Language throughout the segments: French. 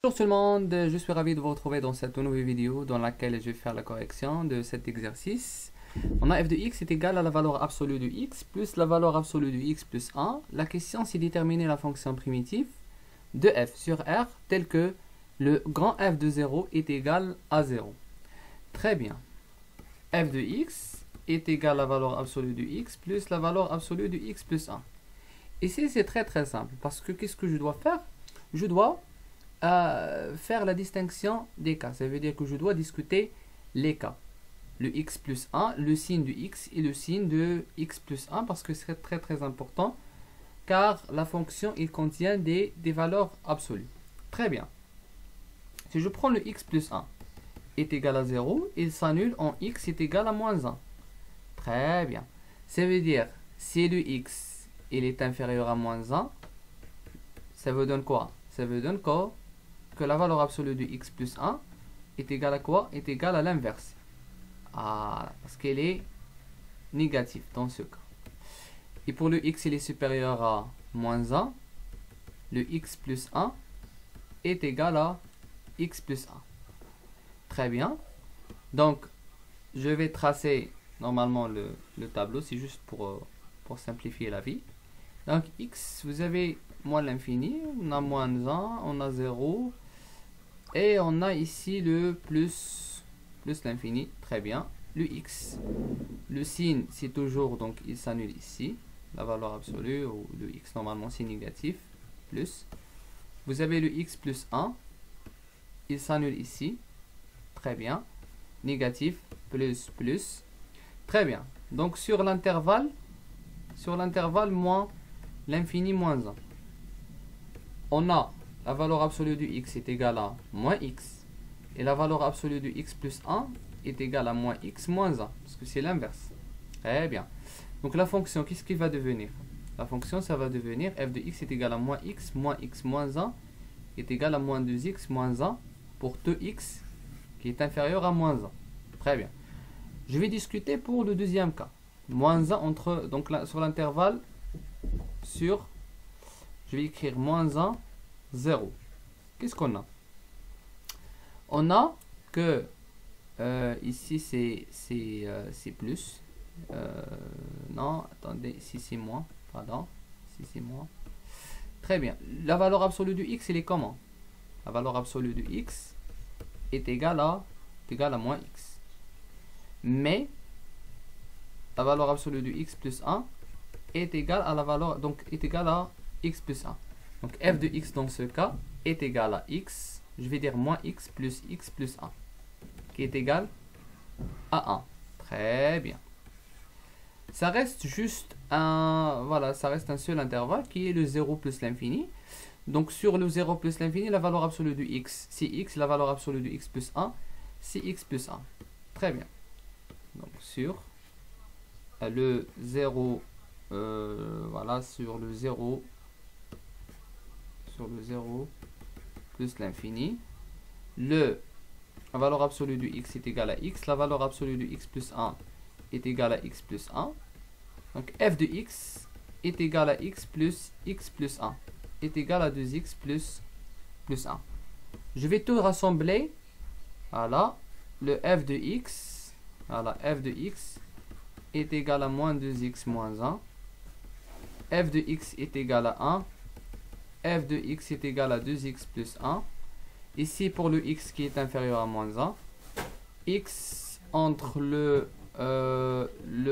Bonjour tout le monde, je suis ravi de vous retrouver dans cette nouvelle vidéo dans laquelle je vais faire la correction de cet exercice. On a f de x est égal à la valeur absolue de x plus la valeur absolue de x plus 1. La question c'est déterminer la fonction primitive de f sur R telle que le grand f de 0 est égal à 0. Très bien. F de x est égal à la valeur absolue de x plus la valeur absolue de x plus 1. Ici c'est très simple parce que qu'est-ce que je dois faire? Je dois faire la distinction des cas. Ça veut dire que je dois discuter les cas. Le x plus 1, le signe de x et le signe de x plus 1 parce que c'est très important car la fonction il contient des valeurs absolues. Très bien. Si je prends le x plus 1 est égal à 0, il s'annule en x est égal à moins 1. Très bien. Ça veut dire si le x il est inférieur à moins 1, ça veut dire quoi? Ça veut dire quoi? Que la valeur absolue de x plus 1 est égale à quoi? Est égale à l'inverse. Ah, parce qu'elle est négative dans ce cas. Et pour le x, il est supérieur à moins 1. Le x plus 1 est égal à x plus 1. Très bien. Donc, je vais tracer normalement le tableau. C'est juste pour simplifier la vie. Donc, x, vous avez moins l'infini. On a moins 1, on a 0. Et on a ici le plus l'infini, très bien. Le x, le signe c'est toujours, donc il s'annule ici. La valeur absolue, ou le x normalement c'est négatif, plus. Vous avez le x plus 1, il s'annule ici. Très bien. Négatif, plus. Très bien. Donc sur l'intervalle moins l'infini moins 1. On a la valeur absolue du x est égale à moins x. Et la valeur absolue du x plus 1 est égale à moins x moins 1. Parce que c'est l'inverse. Très bien. Donc la fonction, qu'est-ce qu'il va devenir? La fonction, ça va devenir f de x est égal à moins x moins 1 est égal à moins 2x moins 1 pour 2x qui est inférieur à moins 1. Très bien. Je vais discuter pour le deuxième cas. Moins 1 entre, donc là, sur l'intervalle, je vais écrire moins 1, 0. Qu'est-ce qu'on a? On a que ici c'est plus. Non, attendez, ici c'est moins. Pardon, ici c'est moins. Très bien. La valeur absolue du x, elle est comment? La valeur absolue du x est égale à moins x. Mais la valeur absolue du x plus 1 est égale à la valeur, donc est égale à x plus 1. Donc f de x dans ce cas est égal à x, je vais dire moins x plus 1, qui est égal à 1. Très bien. Ça reste juste ça reste un seul intervalle qui est le 0 plus l'infini. Donc sur le 0 plus l'infini, la valeur absolue du x, c'est x, la valeur absolue du x plus 1, c'est x plus 1. Très bien. Donc sur le 0, sur le 0 plus l'infini, la valeur absolue du x est égale à x, la valeur absolue du x plus 1 est égale à x plus 1. Donc f de x est égal à x plus 1 est égal à 2x plus 1. Je vais tout rassembler. Voilà, le f de x, est égal à moins 2x moins 1. F de x est égal à 1. F de x est égal à 2x plus 1. Ici, pour le x qui est inférieur à moins 1, x entre le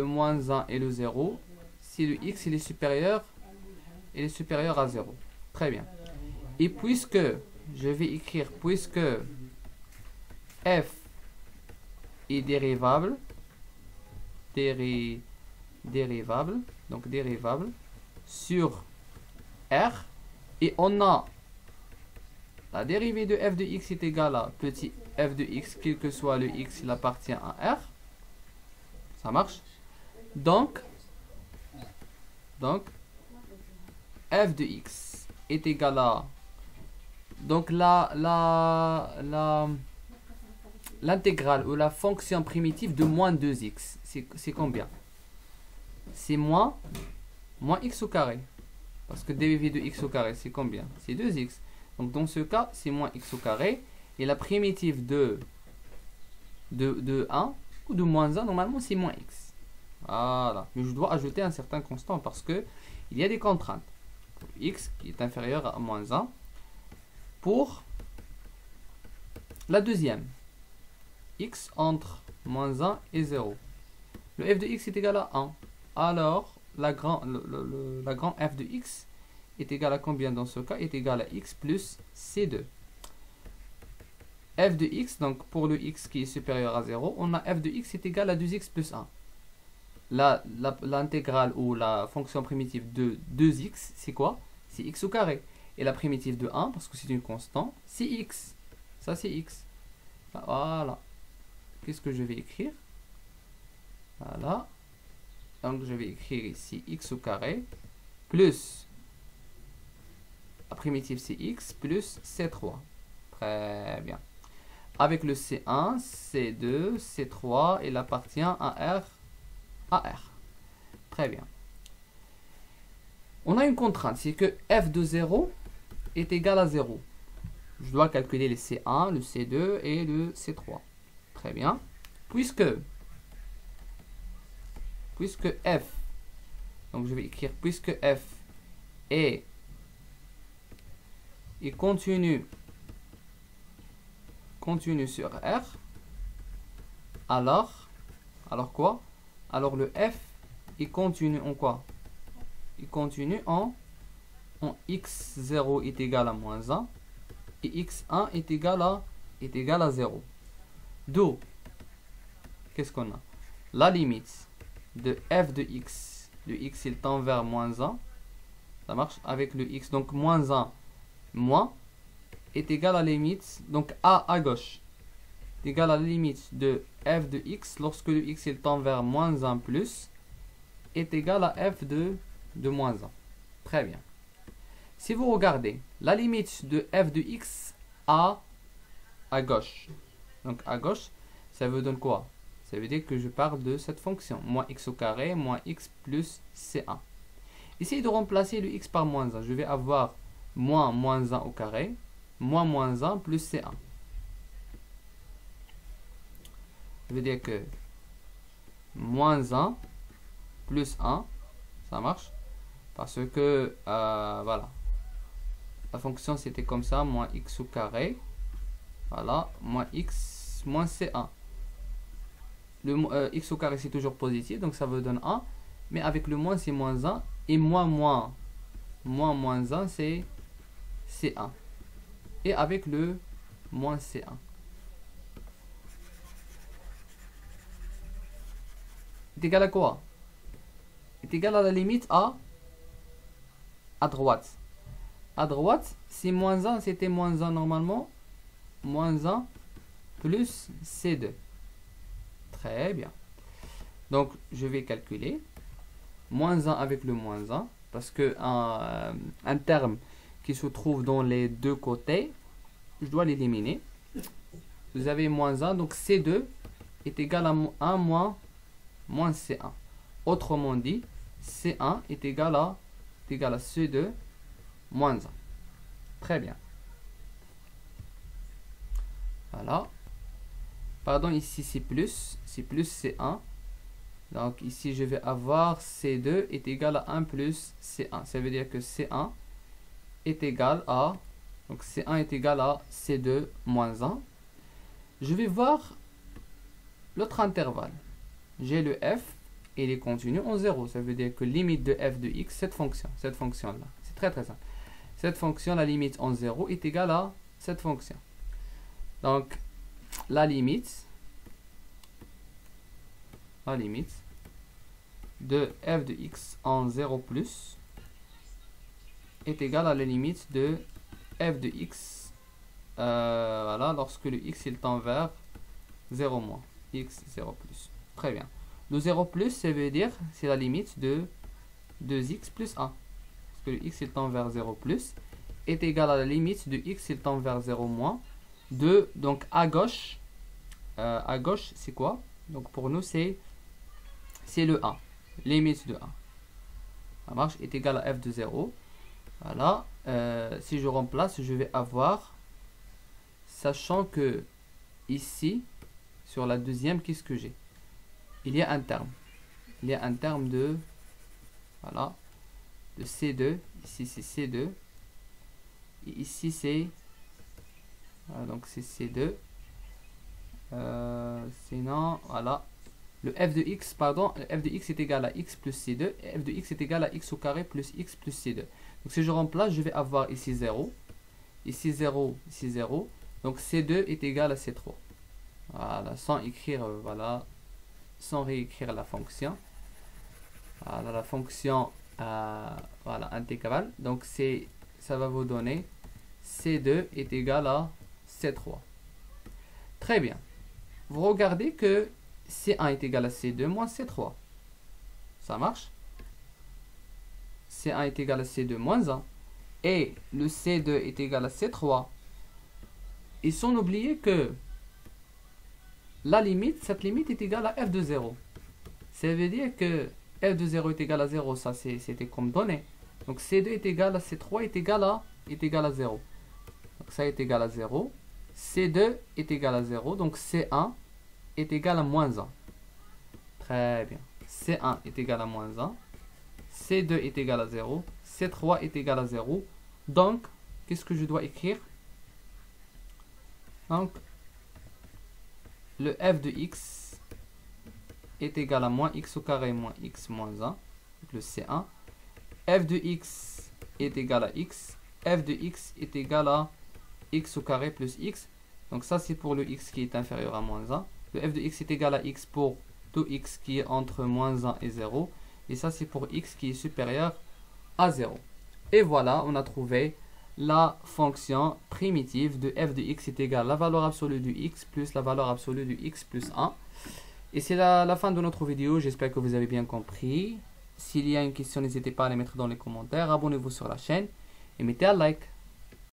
moins 1 et le 0, si le x il est supérieur à 0. Très bien. Et puisque, je vais écrire, puisque f est dérivable, donc dérivable sur R, et on a la dérivée de f de x est égale à petit f de x, quel que soit le x, il appartient à R. Ça marche? Donc f de x est égal à, donc l'intégrale ou la fonction primitive de moins 2x, c'est combien? C'est moins x au carré. Parce que dérivé de x au carré, c'est combien? C'est 2x. Donc dans ce cas, c'est moins x au carré. Et la primitive de 1 ou de moins 1, normalement, c'est moins x. Voilà. Mais je dois ajouter un certain constant parce que il y a des contraintes. Pour x qui est inférieur à moins 1. Pour la deuxième, x entre moins 1 et 0. Le f de x est égal à 1. Alors, la grand f de x est égal à combien dans ce cas? Est égal à x plus c2. F de x, donc pour le x qui est supérieur à 0, on a f de x est égal à 2x plus 1. L'intégrale ou la fonction primitive de 2x, c'est quoi? C'est x au carré. Et la primitive de 1, parce que c'est une constante, c'est x. Ça, c'est x. Voilà. Qu'est-ce que je vais écrire? Voilà. Donc, je vais écrire ici x au carré plus la primitive c'est x plus c3. Très bien. Avec le c1, c2, c3, il appartient à R. Très bien. On a une contrainte, c'est que f de 0 est égal à 0. Je dois calculer les C1, le C2 et le C3. Très bien. Puisque f, donc je vais écrire puisque f est continu sur R, alors quoi? Alors le f est continu en quoi? Il continue en x0 est égal à moins 1 et x1 est égal à 0. D'où, qu'est-ce qu'on a? La limite de f de x, le x il tend vers moins 1, ça marche avec le x, donc moins 1 moins est égal à la limite, donc à gauche est égal à la limite de f de x lorsque le x il tend vers moins 1 plus est égal à f de moins 1. Très bien. Si vous regardez la limite de f de x à gauche, donc à gauche, ça veut dire quoi? Ça veut dire que je parle de cette fonction, moins x au carré, moins x plus c1. Essayez de remplacer le x par moins 1. Je vais avoir moins 1 au carré, moins 1 plus c1. Je veux dire que moins 1 plus 1, ça marche. Parce que, voilà, la fonction c'était comme ça, moins x au carré, voilà, moins x, moins c1. Le x au carré c'est toujours positif, donc ça vous donne 1, mais avec le moins c'est moins 1, et moins 1 c'est c1. Et avec le moins c1. Est égal à quoi? Est égal à la limite à droite. À droite, si moins 1, c'était moins 1 normalement. Moins 1 plus C2. Très bien. Donc, je vais calculer. Moins 1 avec le moins 1. Parce que un terme qui se trouve dans les deux côtés, je dois l'éliminer. Vous avez moins 1. Donc, C2 est égal à 1 moins C1. Autrement dit, C1 est égal à C2 moins 1. Très bien. Voilà. Pardon, ici c'est plus C1. Donc ici je vais avoir C2 est égal à 1 plus C1. Ça veut dire que C1 est égal à, donc C1 est égal à C2 moins 1. Je vais voir l'autre intervalle. J'ai le f et il est continu en 0. Ça veut dire que limite de f de x, cette fonction-là. C'est très très simple. Cette fonction, la limite en 0 est égale à cette fonction. Donc, la limite de f de x en 0 plus est égale à la limite de f de x, voilà, lorsque le x il tend vers 0 moins, x 0 plus. Très bien. Le 0 plus, ça veut dire, c'est la limite de 2x plus 1. Parce que le x il tend vers 0 plus est égal à la limite de x il tend vers 0 moins. Donc à gauche c'est quoi? Donc pour nous c'est le 1. Limite de 1. Ça marche, est égal à f de 0. Voilà. Si je remplace, je vais avoir, sachant que ici, sur la deuxième, qu'est-ce que j'ai? Il y a un terme. Il y a un terme de, voilà, de C2. Ici, c'est C2. Et ici, c'est, voilà, donc c'est C2. Sinon, voilà. Le f de x, pardon, le f de x est égal à x plus c2. Et f de x est égal à x au carré plus x plus c2. Donc si je remplace, je vais avoir ici 0. Ici 0, ici 0. Donc c2 est égal à c3. Voilà, sans écrire, voilà, sans réécrire la fonction. Voilà, la fonction, voilà, intégrale. Donc ça va vous donner c2 est égal à c3. Très bien. Vous regardez que C1 est égal à C2 moins C3. Ça marche? C1 est égal à C2 moins 1. Et le C2 est égal à C3. Et sans oublier que la limite, cette limite est égale à f de 0. Ça veut dire que f de 0 est égal à 0. Ça, c'était comme donné. Donc C2 est égal à C3 est égal à 0. Donc ça est égal à 0. C2 est égal à 0. Donc C1 est égal à moins 1. Très bien. C1 est égal à moins 1. C2 est égal à 0. C3 est égal à 0. Donc, qu'est-ce que je dois écrire? Donc, le f de x est égal à moins x au carré moins x moins 1. Donc le C1. F de x est égal à x. F de x est égal à x au carré plus x. Donc ça, c'est pour le x qui est inférieur à moins 1. Le f de x est égal à x pour tout x qui est entre moins 1 et 0. Et ça, c'est pour x qui est supérieur à 0. Et voilà, on a trouvé la fonction primitive de f de x est égal à la valeur absolue du x plus la valeur absolue du x plus 1. Et c'est la fin de notre vidéo. J'espère que vous avez bien compris. S'il y a une question, n'hésitez pas à les mettre dans les commentaires. Abonnez-vous sur la chaîne et mettez un like.